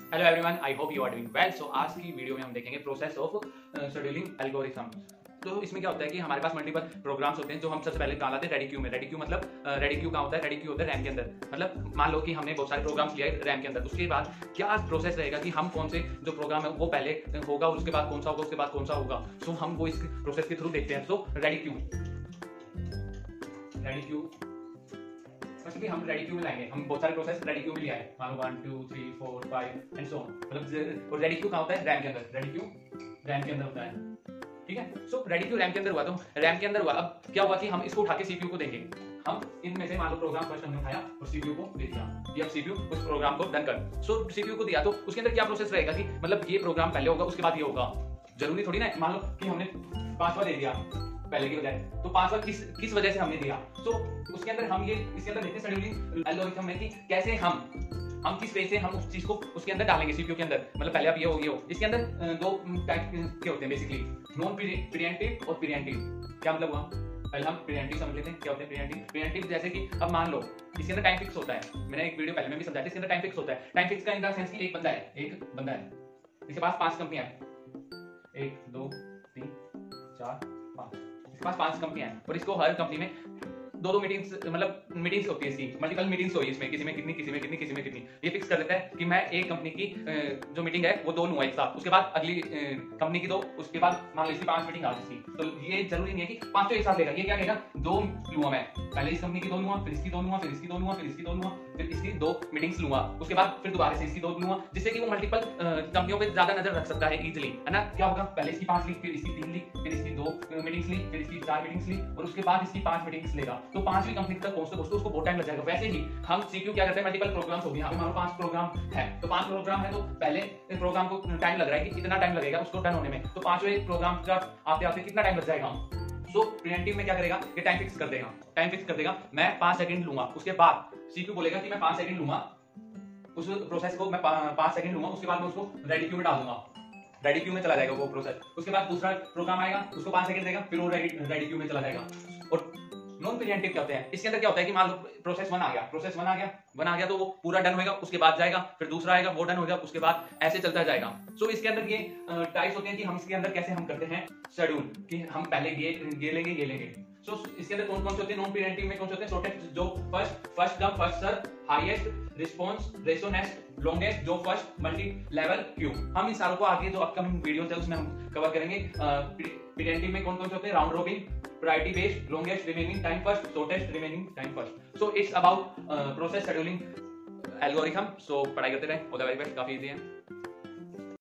Hello everyone, I hope you are doing well. So आज की video में हम देखेंगे प्रोसेस ऑफ शेड्यूलिंग एल्गोरिथम। तो इसमें क्या होता है कि हमारे पास मल्टीपल प्रोग्राम्स होते हैं जो हम सबसे पहले निकाल आते हैं रेडी क्यू में। रेडी क्यू मतलब रेडी क्यू कहाँ होता है? रेडी क्यू होता है रैम के अंदर। मतलब मान लो कि हमने बहुत सारे प्रोग्राम्स लिया है रैम के अंदर, उसके बाद क्या प्रोसेस रहेगा कि हम कौन से जो प्रोग्राम है वो पहले होगा और उसके बाद कौन सा होगा, उसके बाद कौन सा होगा। सो हम वो इस प्रोसेस के थ्रू देखते हैं। सो रेडी क्यू हम रेडी क्यू में लाएंगे। हम बहुत सारे प्रोसेस रेडी क्यू में लिया है, मान लो 1 2 3 4 5 एंड सो ऑन। मतलब और रेडी क्यू कहाँ होता है? रैम के अंदर। रेडी क्यू रैम के अंदर होता है, ठीक है। सो रेडी क्यू रैम के अंदर हुआ, तो रैम के अंदर हुआ। अब क्या हुआ कि हम इसको उठा के सीपीयू को देंगे। हम इनमें से मान लो प्रोग्राम फर्स्ट हमने उठाया और सीपीयू को दे दिया कि अब सीपीयू उस प्रोग्राम को रन कर। सो सीपीयू को दिया तो उसके अंदर क्या प्रोसेस रहेगा कि मतलब ये प्रोग्राम पहले होगा उसके बाद ये होगा। जरूरी थोड़ी ना, मान लो कि हमने 5वां दे दिया पहले की बजाय, तो 5वां किस वजह से हमने दिया। तो उसके अंदर हम ये इसके अंदर देखते हैं शेड्यूलिंग एल्गोरिथम में कि कैसे हम किस वे से हम उस चीज को उसके अंदर डालेंगे सीपीयू के अंदर। मतलब पहले अब ये हो। इसके अंदर दो टाइप के होते हैं बेसिकली, नॉन प्रीएम्प्टिव और प्रीएम्प्टिव। क्या मतलब हुआ? पहले हम प्रीएम्प्टिव समझ लेते हैं। क्या होते हैं प्रीएम्प्टिव? प्रीएम्प्टिव जैसे कि अब मान लो इसके अंदर टाइम फिक्स होता है। मैंने एक वीडियो पहले में भी समझाया, इसके अंदर टाइम फिक्स होता है। टाइम फिक्स का इन द सेंस कि एक बंदा है, इसके पास 5 कंपनियां हैं, 1 2 3 4 5, इसके पास 5 कंपनियां हैं और इसको हर कंपनी में दो मीटिंग्स, मतलब मीटिंग्स होती है इसकी, मल्टीपल मीटिंग्स होगी इसमें, किसी में कितनी, किसी में कितनी, किसी में कितनी। ये फिक्स कर देता है कि मैं एक कंपनी की जो मीटिंग है वो 2 लूंगा एक साथ, उसके बाद अगली कंपनी की 2, उसके बाद मान लो इसकी 5 मीटिंग आ इसकी। तो ये जरूरी नहीं है कि 5 एक साथ लेगा। ये क्या कहेगा? 2 लूंगा मैं, पहले इस कंपनी की 2 लूंगा, फिर इसकी 2 लूंगा, फिर इसकी 2 लूंगा, फिर इसकी 2 लूंगा, फिर इसकी 2 मीटिंग्स लूंगा, उसके बाद फिर दोबारा से इसकी 2 लूंगा, जिससे कि वो मल्टीपल कंपनियों पे ज्यादा नजर रख सकता है इजीली, है ना। क्या होगा? पहले इसकी 5 ली, फिर इसकी 3 ली, फिर इसकी 2 मीटिंग्स ली, फिर इसकी 4 मीटिंग्स ली और उसके बाद इसकी 5 मीटिंग्स लेगा। तो 5वीं कंपनी तक पहुंचते उसको बहुत टाइम लग जाएगा। वैसे ही हम सीपीयू क्या करते हैं, मल्टीपल प्रोग्राम्स हो गए। यहाँ पे मान लो 5 प्रोग्राम है, तो 5 प्रोग्राम है तो पहले प्रोग्राम को टाइम लग रहा है कि इतना टाइम लगेगा उसको टर्न होने में, तो 5वें प्रोग्राम का आते आते कितना टाइम लग जाएगा। सो प्रीएम्प्टिव में क्या करेगा? ये टाइम फिक्स कर देगा। मैं 5 सेकंड लूंगा, उसके बाद सीपीयू बोलेगा कि मैं 5 सेकंड लूंगा, उस प्रोसेस को मैं 5 सेकंड लूंगा, उसके बाद मैं उसको रेडी क्यू में डाल दूंगा। रेडी क्यू में चला जाएगा वो प्रोसेस। उसके बाद दूसरा प्रोग्राम आएगा, उसको 5 सेकंड देगा, फिर वो रेडी क्यू में चला जाएगा। और नॉन प्रीएम्प्टिव क्या होते हैं? इसके अंदर क्या होता है कि मान लो प्रोसेस 1 आ गया तो वो पूरा डन होएगा, उसके बाद जाएगा, फिर दूसरा आएगा, वो डन होएगा, उसके बाद ऐसे चलता जाएगा। सो इसके अंदर ये टाइप्स होते हैं कि हम इसके अंदर कैसे हम करते हैं शेड्यूल, कि हम पहले ये लेंगे। सो इसके अंदर कौन से होते हैं? नॉन प्रीएम्प्टिव में कौन से होते हैं? शॉर्टेस्ट, जो first come first serve, highest response ratio, next longest, जो फर्स्ट, मल्टी लेवल क्यू। हम इन सारों को आगे जो अपकमिंग वीडियोस है उसमें हम कवर करेंगे। प्रीएम्प्टिव में कौन से होते हैं? Round robin, priority based, longest remaining time first, shortest remaining time first. So it's about process scheduling algorithm. So पढ़ाई करते रहे, ऑल द वेरी बेस्ट। काफी इजी है।